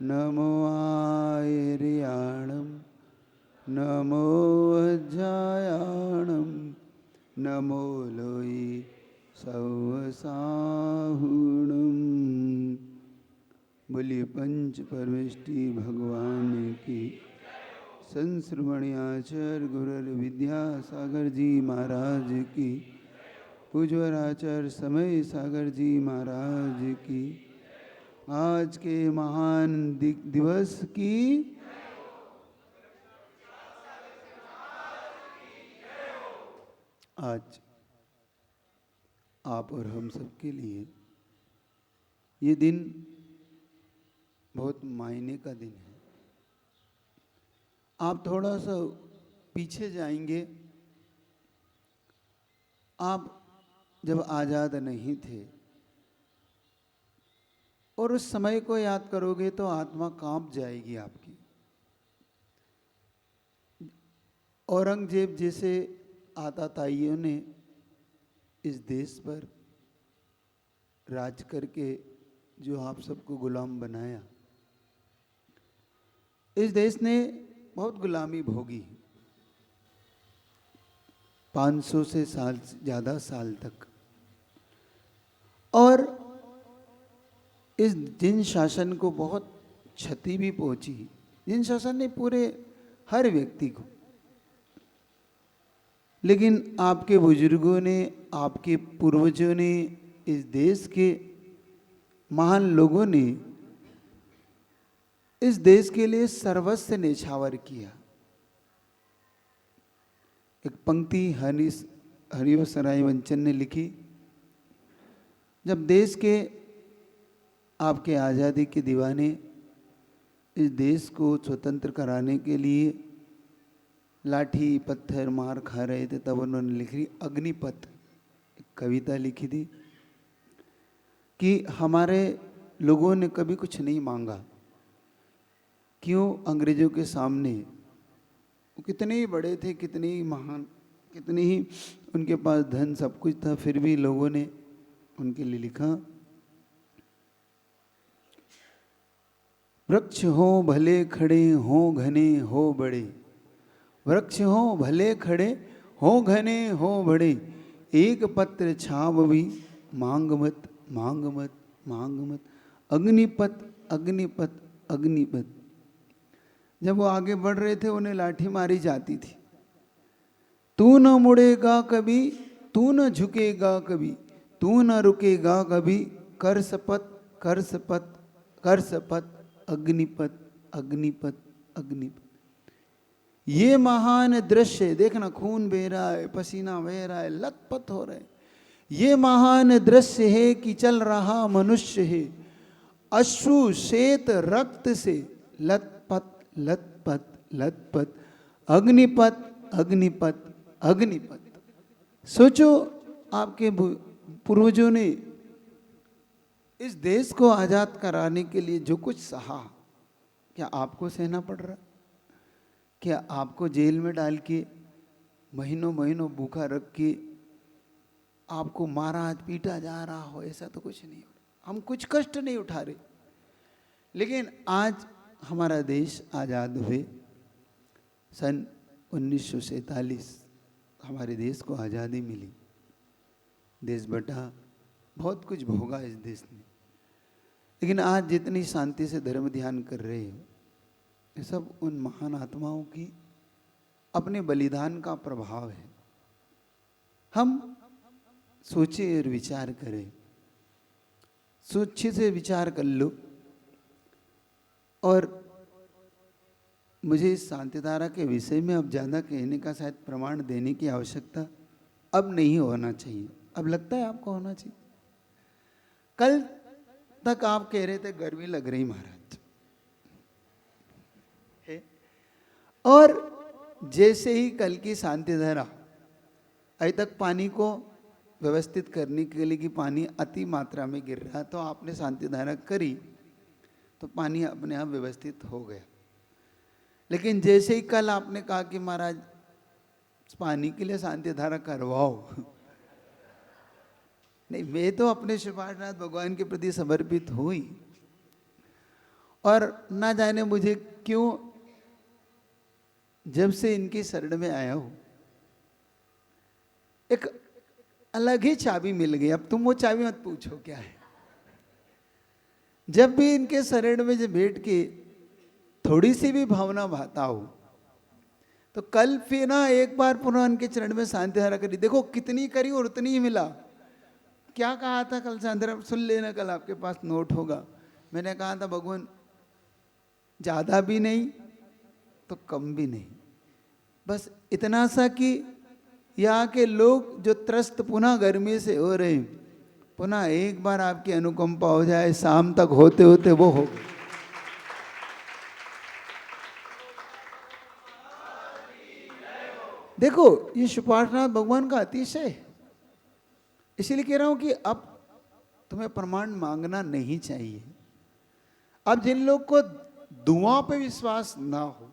नमो आयर्याणं नमो अज्जायाणं नमो लोई सवसाहुणं। बोलिए पंच परमेष्टि भगवान की। संश्रवणियाचार्य गुरुर विद्यासागर जी महाराज की। पूज्वराचार्य समय सागर जी महाराज की। आज के महान दिवस की आज आप और हम सब के लिए ये दिन बहुत मायने का दिन है। आप थोड़ा सा पीछे जाएंगे। आप जब आज़ाद नहीं थे और उस समय को याद करोगे तो आत्मा कांप जाएगी आपकी। औरंगजेब जैसे आताताइयों ने इस देश पर राज करके जो आप सबको गुलाम बनाया, इस देश ने बहुत गुलामी भोगी 500 से ज़्यादा साल तक। और इस जिन शासन को बहुत क्षति भी पहुंची, जिन शासन ने पूरे हर व्यक्ति को, लेकिन आपके बुजुर्गों ने, आपके पूर्वजों ने, इस देश के महान लोगों ने इस देश के लिए सर्वस्व न्यौछावर किया। एक पंक्ति हरिवंश राय बच्चन ने लिखी, जब देश के आपके आज़ादी के दीवाने इस देश को स्वतंत्र कराने के लिए लाठी पत्थर मार खा रहे थे, तब उन्होंने लिखी अग्निपथ, एक कविता लिखी थी कि हमारे लोगों ने कभी कुछ नहीं मांगा, क्यों अंग्रेजों के सामने वो कितने ही बड़े थे, कितने ही महान, कितने ही उनके पास धन सब कुछ था, फिर भी लोगों ने उनके लिए लिखा, वृक्ष हो भले खड़े हो घने हो बड़े, वृक्ष हो भले खड़े हो घने हो बड़े, एक पत्र छाव भी मांग मत मांग मत मांग मत, अग्निपथ अग्निपथ अग्निपथ। जब वो आगे बढ़ रहे थे उन्हें लाठी मारी जाती थी। तू न मुड़ेगा कभी, तू न झुकेगा कभी, तू न रुकेगा कभी, कर शपथ कर शपथ कर शपथ, अग्निपथ अग्निपथ अग्निपथ। ये महान दृश्य देखना, खून बह रहा है, पसीना बह रहा है, लथपथ हो रहे। ये महान दृश्य है कि चल रहा मनुष्य है, अश्रु श्वेत रक्त से लथपथ लथपथ लथपथ, अग्निपथ अग्निपथ अग्निपथ। सोचो, आपके पूर्वजों ने इस देश को आजाद कराने के लिए जो कुछ सहा, क्या आपको सहना पड़ रहा? क्या आपको जेल में डाल के महीनों महीनों भूखा रख के आपको मारा पीटा जा रहा हो? ऐसा तो कुछ नहीं। हम कुछ कष्ट नहीं उठा रहे। लेकिन आज हमारा देश आज़ाद हुए सन 1947 हमारे देश को आज़ादी मिली। देश बटा, बहुत कुछ भोगा इस देश ने, लेकिन आज जितनी शांति से धर्म ध्यान कर रहे हो, ये सब उन महान आत्माओं की अपने बलिदान का प्रभाव है। हम सोचे और विचार करें, अच्छे से विचार कर लो। और मुझे इस शांतिधारा के विषय में अब ज़्यादा कहने का शायद प्रमाण देने की आवश्यकता अब नहीं होना चाहिए। अब लगता है आपको होना चाहिए। कल तक आप कह रहे थे गर्मी लग रही महाराज है, और जैसे ही कल की शांतिधारा अभी तक पानी को व्यवस्थित करने के लिए कि पानी अति मात्रा में गिर रहा, तो आपने शांतिधारा करी तो पानी अपने आप व्यवस्थित हो गया। लेकिन जैसे ही कल आपने कहा कि महाराज पानी के लिए शांतिधारा करवाओ, नहीं, मैं तो अपने श्रीपाठनाथ भगवान के प्रति समर्पित हुई, और ना जाने मुझे क्यों जब से इनकी शरण में आया हूं एक अलग ही चाबी मिल गई। अब तुम वो चाबी मत पूछो क्या है। जब भी इनके शरण में जब बैठ के थोड़ी सी भी भावना भाता हो तो कल फिर ना एक बार पुनः इनके चरण में शांति धारा करी, देखो कितनी करी और उतनी ही मिला। क्या कहा था कल शांति धारा सुन लेना, कल आपके पास नोट होगा। मैंने कहा था भगवान ज्यादा भी नहीं तो कम भी नहीं, बस इतना सा कि यहाँ के लोग जो त्रस्त पुनः गर्मी से हो रहे हैं, पुनः एक बार आपकी अनुकंपा हो जाए, शाम तक होते होते वो हो। देखो ये सुपार्श्वनाथ भगवान का अतिशय है। इसीलिए कह रहा हूं कि अब तुम्हें प्रमाण मांगना नहीं चाहिए। अब जिन लोग को दुआ पे विश्वास ना हो,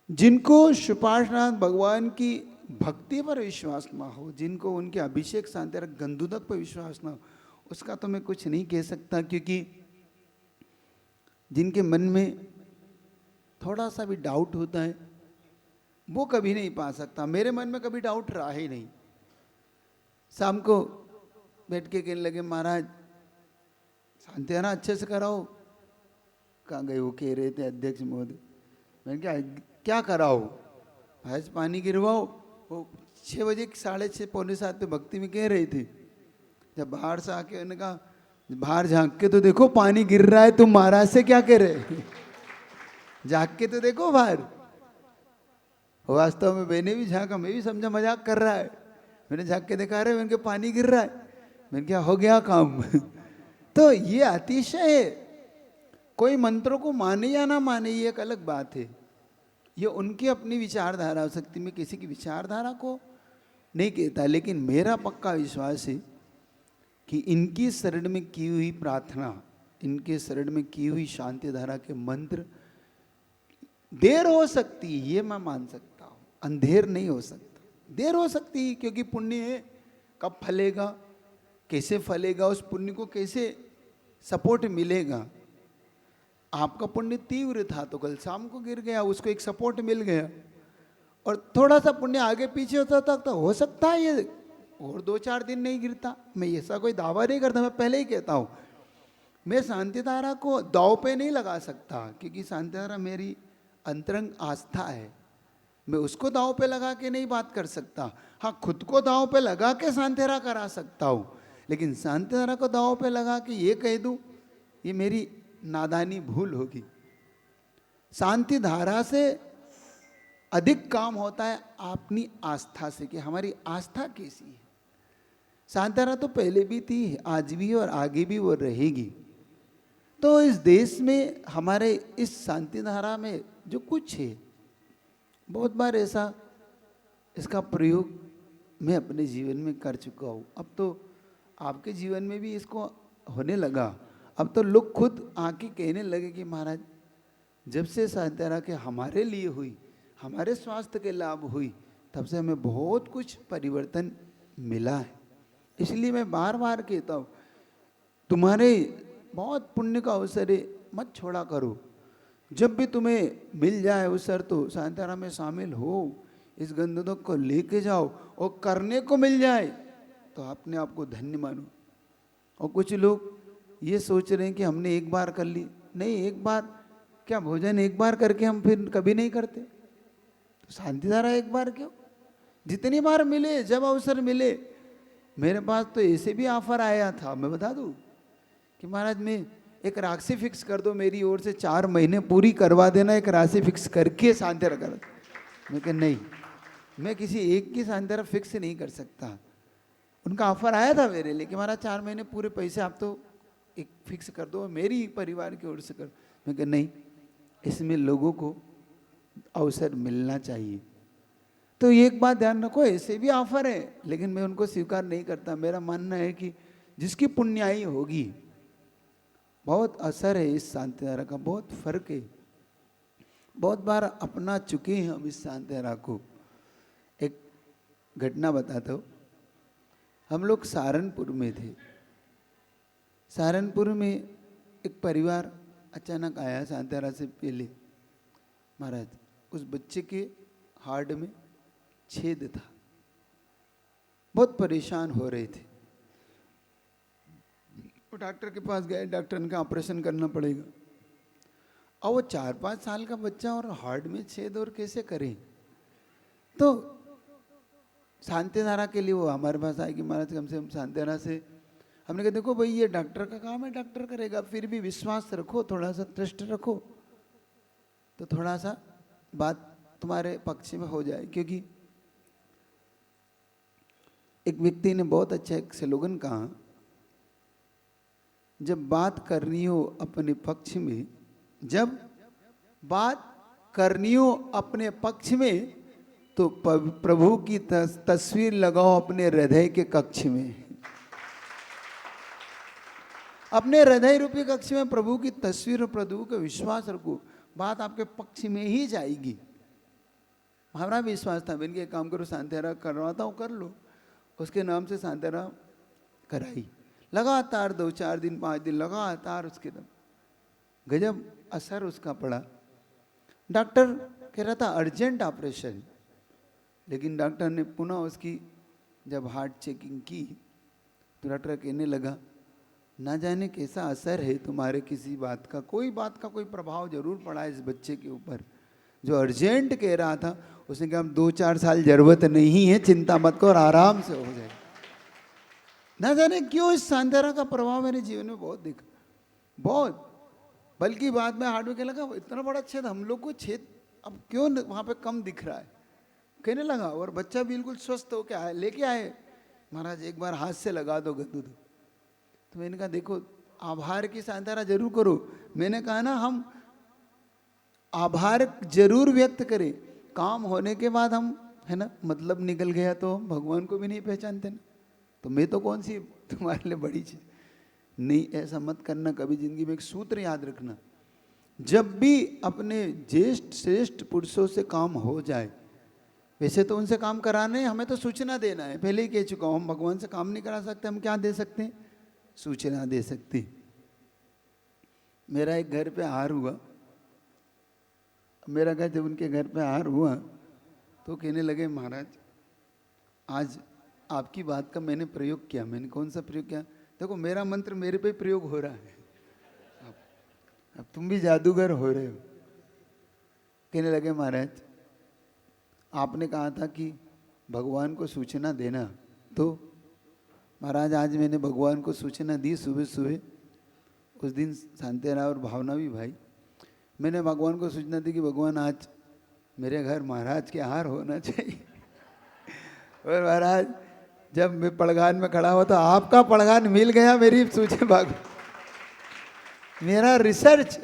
जिनको सुपार्श्वनाथ भगवान की भक्ति पर विश्वास ना हो, जिनको उनके अभिषेक शांति गंधुदक पर विश्वास ना हो, उसका तो मैं कुछ नहीं कह सकता। क्योंकि जिनके मन में थोड़ा सा भी डाउट होता है वो कभी नहीं पा सकता। मेरे मन में कभी डाउट रहा ही नहीं। शाम को बैठ के कहने लगे महाराज शांति है ना, अच्छे से कराओ। कहाँ गए वो, कह रहे थे अध्यक्ष महोदय। मैंने क्या कराओ, आज पानी गिरवाओ। वो 6 बजे 6:30 पौने 7 पे भक्ति में कह रहे थे। जब बाहर से आके उन्होंने कहा बाहर झांक के तो देखो पानी गिर रहा है, तुम महाराज से क्या कह रहे झांक के तो देखो बाहर। वास्तव में मैंने भी झांका, मैं भी समझा मजाक कर रहा है। मैंने झांक के देखा रहे, मैंने पानी गिर रहा है। मैंने क्या हो गया काम तो ये अतिशय है। कोई मंत्रों को माने या ना माने ये एक अलग बात है, ये उनकी अपनी विचारधारा हो सकती। मैं किसी की विचारधारा को नहीं कहता, लेकिन मेरा पक्का विश्वास है कि इनकी शरण में की हुई प्रार्थना, इनके शरण में की हुई शांति धारा के मंत्र, देर हो सकती है ये मैं मान सकता हूँ, अंधेर नहीं हो सकता। देर हो सकती है क्योंकि पुण्य है, कब फलेगा, कैसे फलेगा, उस पुण्य को कैसे सपोर्ट मिलेगा। आपका पुण्य तीव्र था तो कल शाम को गिर गया, उसको एक सपोर्ट मिल गया। और थोड़ा सा पुण्य आगे पीछे होता था तो हो सकता है ये और 2-4 दिन नहीं गिरता। मैं ऐसा कोई दावा नहीं करता, मैं पहले ही कहता हूँ। मैं शांति धारा को दाव पे नहीं लगा सकता क्योंकि शांति धारा मेरी अंतरंग आस्था है। मैं उसको दाव पे लगा के नहीं बात कर सकता। हाँ, खुद को दाव पे लगा के शांति धारा करा सकता हूँ, लेकिन शांति धारा को दाव पे लगा के ये कह दूँ, ये मेरी नादानी भूल होगी। शांति धारा से अधिक काम होता है अपनी आस्था से, कि हमारी आस्था कैसी है। शांति धारा तो पहले भी थी, आज भी और आगे भी वो रहेगी। तो इस देश में हमारे इस शांति धारा में जो कुछ है, बहुत बार ऐसा इसका प्रयोग मैं अपने जीवन में कर चुका हूँ। अब तो आपके जीवन में भी इसको होने लगा। अब तो लोग खुद आके कहने लगे कि महाराज जब से शांति धारा के हमारे लिए हुई, हमारे स्वास्थ्य के लाभ हुई, तब से हमें बहुत कुछ परिवर्तन मिला है। इसलिए मैं बार बार कहता हूँ, तुम्हारे बहुत पुण्य का अवसर है, मत छोड़ा करो। जब भी तुम्हें मिल जाए अवसर तो शांति धारा में शामिल हो, इस गंधोदक को लेके जाओ, और करने को मिल जाए तो अपने आप को धन्य मानो। और कुछ लोग ये सोच रहे हैं कि हमने एक बार कर ली, नहीं, एक बार क्या भोजन एक बार करके हम फिर कभी नहीं करते? तो शांति धारा एक बार क्यों, जितनी बार मिले, जब अवसर मिले। मेरे पास तो ऐसे भी ऑफर आया था, मैं बता दूं कि महाराज मैं एक राशि फिक्स कर दो मेरी ओर से, 4 महीने पूरी करवा देना, एक राशि फिक्स करके शांति धारा कर। मैं कहा नहीं, मैं किसी एक की शांति धारा फिक्स नहीं कर सकता। उनका ऑफर आया था मेरे लिए कि महाराज 4 महीने पूरे पैसे आप तो एक फिक्स कर दो, मेरी परिवार की ओर से कर। मैं कहा नहीं, इसमें लोगों को अवसर मिलना चाहिए। तो एक बात ध्यान रखो, ऐसे भी ऑफर है लेकिन मैं उनको स्वीकार नहीं करता। मेरा मानना है कि जिसकी पुण्याई होगी, बहुत असर है इस शांति धारा का, बहुत फर्क है। बहुत बार अपना चुके हैं हम इस शांति धारा को। एक घटना बताता हूँ। हम लोग सहारनपुर में थे। सहारनपुर में एक परिवार अचानक आया शांतिधारा से पहले। महाराज उस बच्चे के हार्ट में छेद था, बहुत परेशान हो रहे थे। वो डॉक्टर के पास गए, डॉक्टर ने कहा ऑपरेशन करना पड़ेगा। और वो 4-5 साल का बच्चा और हार्ट में छेद और कैसे करें। तो शांतिधारा के लिए वो हमारे पास आए कि महाराज कम से कम शांतिधारा से। हमने कहा देखो भाई ये डॉक्टर का काम है, डॉक्टर करेगा, फिर भी विश्वास रखो, थोड़ा सा ट्रस्ट रखो, तो थोड़ा सा बात तुम्हारे पक्ष में हो जाए। क्योंकि एक व्यक्ति ने बहुत अच्छा एक स्लोगन कहा, जब बात करनी हो अपने पक्ष में, जब बात करनी हो अपने पक्ष में, तो प्रभु की तस्वीर लगाओ अपने हृदय के कक्ष में। अपने हृदय रूपी कक्ष में प्रभु की तस्वीर और प्रभु का विश्वास रखो, बात आपके पक्ष में ही जाएगी। हमारा विश्वास था, मैंने एक काम करो, शांतिधारा करवाता हूँ, कर लो। उसके नाम से शांतिधारा कराई, लगातार 2-4 दिन 5 दिन लगातार उसके दम गजब असर उसका पड़ा। डॉक्टर कह रहा था अर्जेंट ऑपरेशन, लेकिन डॉक्टर ने पुनः उसकी जब हार्ट चेकिंग की तो डॉक्टर कहने लगा ना जाने कैसा असर है तुम्हारे किसी बात का, कोई बात का कोई प्रभाव जरूर पड़ा है इस बच्चे के ऊपर। जो अर्जेंट कह रहा था उसने कहा 2-4 साल जरूरत नहीं है, चिंता मत करो, आराम से हो जाए। ना जाने क्यों इस शांतिधारा का प्रभाव मेरे जीवन में बहुत दिखा, बहुत। बल्कि बाद में हार्ट में कहने लगा इतना बड़ा छेद हम लोग को छेद अब क्यों वहाँ पे कम दिख रहा है, कहने लगा। और बच्चा बिल्कुल स्वस्थ हो के आए, लेके आए, महाराज एक बार हाथ से लगा दो गद्दू। तो मैंने कहा देखो आभार की शांतिधारा जरूर करो। मैंने कहा ना हम आभार जरूर व्यक्त करें, काम होने के बाद हम है ना मतलब निकल गया तो हम भगवान को भी नहीं पहचानते ना, तो मैं तो कौन सी तुम्हारे लिए बड़ी चीज नहीं। ऐसा मत करना कभी जिंदगी में। एक सूत्र याद रखना, जब भी अपने ज्येष्ठ श्रेष्ठ पुरुषों से काम हो जाए, वैसे तो उनसे काम कराने हमें तो सूचना देना है, पहले ही कह चुका हूँ। हम भगवान से काम नहीं करा सकते, हम क्या दे सकते हैं, सूचना दे सकते। मेरा एक घर पे हार हुआ, मेरा घर जब उनके घर पे हार हुआ तो कहने लगे महाराज आज आपकी बात का मैंने प्रयोग किया। मैंने कौन सा प्रयोग किया, देखो मेरा मंत्र मेरे पे प्रयोग हो रहा है, अब तुम भी जादूगर हो रहे हो। कहने लगे महाराज आपने कहा था कि भगवान को सूचना देना, तो महाराज आज मैंने भगवान को सूचना दी सुबह सुबह। उस दिन शांतिधारा और भावना भी भाई, मैंने भगवान को सूचना दी कि भगवान आज मेरे घर महाराज के हार होना चाहिए। और महाराज जब मैं पड़गान में खड़ा हुआ तो आपका पड़गान मिल गया मेरी सूचना भाग। मेरा रिसर्च,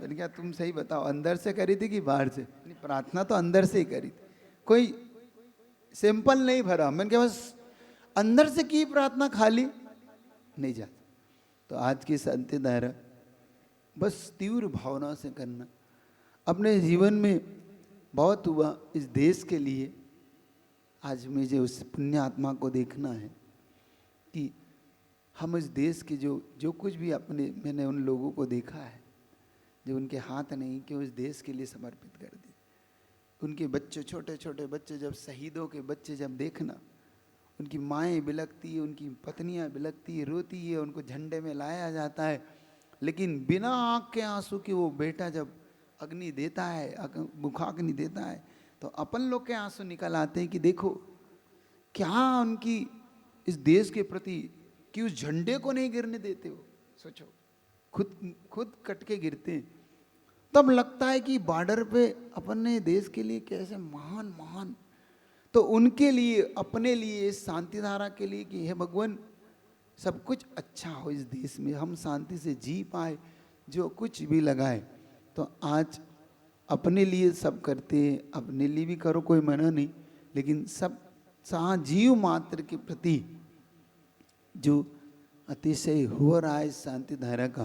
मैंने कहा तुम सही बताओ अंदर से करी थी कि बाहर से। प्रार्थना तो अंदर से ही करी थी, कोई सैंपल नहीं भरा। मैंने कहा बस अंदर से की प्रार्थना, खाली नहीं जाती। तो आज की शांतिधारा बस तीव्र भावना से करना। अपने जीवन में बहुत हुआ इस देश के लिए, आज मुझे उस पुण्य आत्मा को देखना है कि हम इस देश के जो कुछ भी अपने, मैंने उन लोगों को देखा है जो उनके हाथ नहीं कि उस देश के लिए समर्पित कर दिए। उनके बच्चे, छोटे छोटे बच्चे, जब शहीदों के बच्चे जब देखना, उनकी माएँ बिलखती है, उनकी पत्नियाँ बिलखती है, रोती है, उनको झंडे में लाया जाता है, लेकिन बिना आँख के आंसू की वो बेटा जब अग्नि देता है, मुखाग्नि देता है, तो अपन लोग के आंसू निकल आते हैं कि देखो क्या उनकी इस देश के प्रति, कि उस झंडे को नहीं गिरने देते हो। सोचो खुद कट के गिरते हैं, तब लगता है कि बॉर्डर पे अपन ने देश के लिए कैसे महान महान। तो उनके लिए, अपने लिए, शांतिधारा के लिए कि हे भगवान सब कुछ अच्छा हो इस देश में, हम शांति से जी पाए, जो कुछ भी लगाए। तो आज अपने लिए सब करते हैं, अपने लिए भी करो, कोई मना नहीं, लेकिन सब जीव मात्र के प्रति जो अतिशय हो रहा है शांतिधारा का,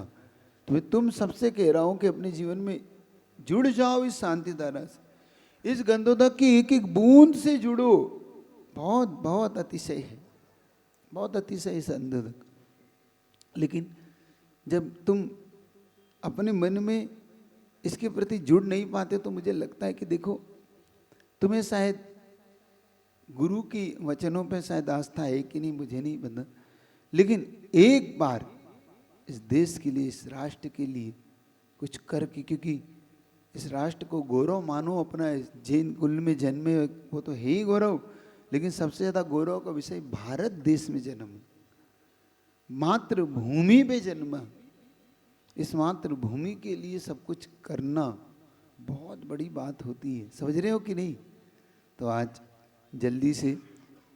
तो मैं तुम सबसे कह रहा हूँ कि अपने जीवन में जुड़ जाओ इस शांतिधारा से, इस गंधोदक की एक एक बूंद से जुड़ो। बहुत बहुत अतिशय है, बहुत अतिशय इस गंधोदक। लेकिन जब तुम अपने मन में इसके प्रति जुड़ नहीं पाते तो मुझे लगता है कि देखो, तुम्हें शायद गुरु की वचनों पे शायद आस्था है कि नहीं, मुझे नहीं पता, लेकिन एक बार इस देश के लिए, इस राष्ट्र के लिए कुछ करके, क्योंकि इस राष्ट्र को गौरव मानो अपना। जैन कुल में जन्मे वो तो है ही गौरव, लेकिन सबसे ज्यादा गौरव का विषय भारत देश में जन्म, मातृभूमि पे जन्मा। इस मातृभूमि के लिए सब कुछ करना बहुत बड़ी बात होती है, समझ रहे हो कि नहीं? तो आज जल्दी से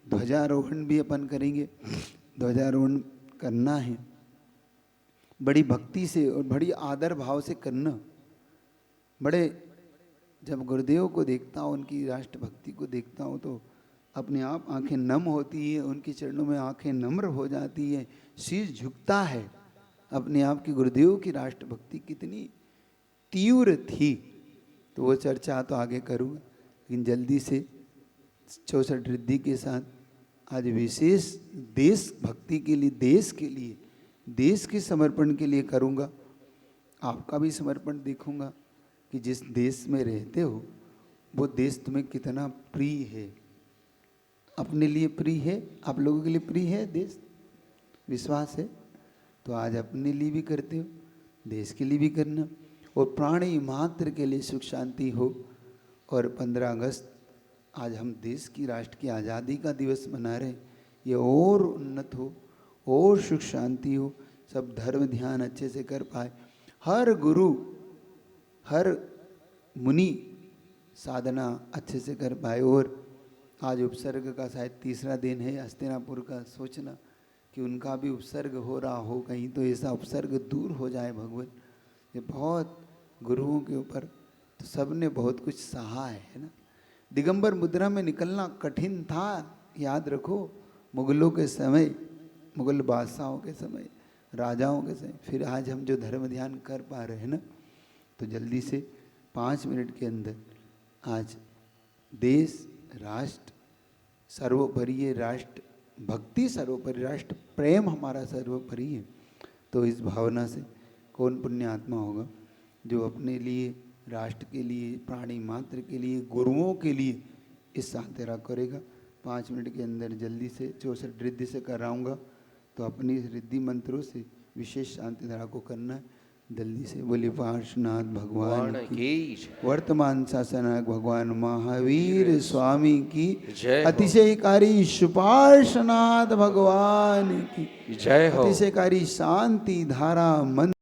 ध्वजारोहण भी अपन करेंगे। ध्वजारोहण करना है बड़ी भक्ति से और बड़ी आदर भाव से करना। बड़े जब गुरुदेव को देखता हूँ, उनकी राष्ट्रभक्ति को देखता हूँ तो अपने आप आंखें नम होती है, उनके चरणों में आंखें नम्र हो जाती है, शीश झुकता है अपने आप की। गुरुदेव की राष्ट्रभक्ति कितनी तीव्र थी, तो वो चर्चा तो आगे करूँगा, लेकिन जल्दी से 64 रिद्धि के साथ आज विशेष देश भक्ति के लिए, देश के लिए, देश के समर्पण के लिए करूँगा। आपका भी समर्पण देखूँगा कि जिस देश में रहते हो वो देश तुम्हें कितना प्रिय है। अपने लिए प्रिय है, आप लोगों के लिए प्रिय है देश, विश्वास है? तो आज अपने लिए भी करते हो, देश के लिए भी करना, और प्राणी मात्र के लिए सुख शांति हो। और 15 अगस्त आज हम देश की, राष्ट्र की आज़ादी का दिवस मना रहे, ये और उन्नत हो और सुख शांति हो, सब धर्म ध्यान अच्छे से कर पाए, हर गुरु हर मुनि साधना अच्छे से कर पाए। और आज उपसर्ग का शायद 3रा दिन है हस्तिनापुर का, सोचना कि उनका भी उपसर्ग हो रहा हो कहीं, तो ऐसा उपसर्ग दूर हो जाए भगवान। ये बहुत गुरुओं के ऊपर तो सब ने बहुत कुछ सहा है ना। दिगंबर मुद्रा में निकलना कठिन था, याद रखो, मुगलों के समय, मुगल बादशाहों के समय, राजाओं के समय। फिर आज हम जो धर्म ध्यान कर पा रहे हैं ना, तो जल्दी से 5 मिनट के अंदर आज देश राष्ट्र सर्वोपरि है, राष्ट्र भक्ति सर्वोपरि, राष्ट्र प्रेम हमारा सर्वोपरि है। तो इस भावना से कौन पुण्य आत्मा होगा जो अपने लिए, राष्ट्र के लिए, प्राणी मात्र के लिए, गुरुओं के लिए इस शांतिरा करेगा। 5 मिनट के अंदर जल्दी से 64 रिद्धि से कराऊंगा, तो अपनी रिद्धि मंत्रों से विशेष शांति धारा को करना है। जल्दी से बोलिए पार्श्वनाथ भगवान की, वर्तमान शासनायक भगवान महावीर स्वामी की, अतिशयकारी सुपार्श्वनाथ भगवान की जय हो। अतिशयकारी शांति धारा मंत्र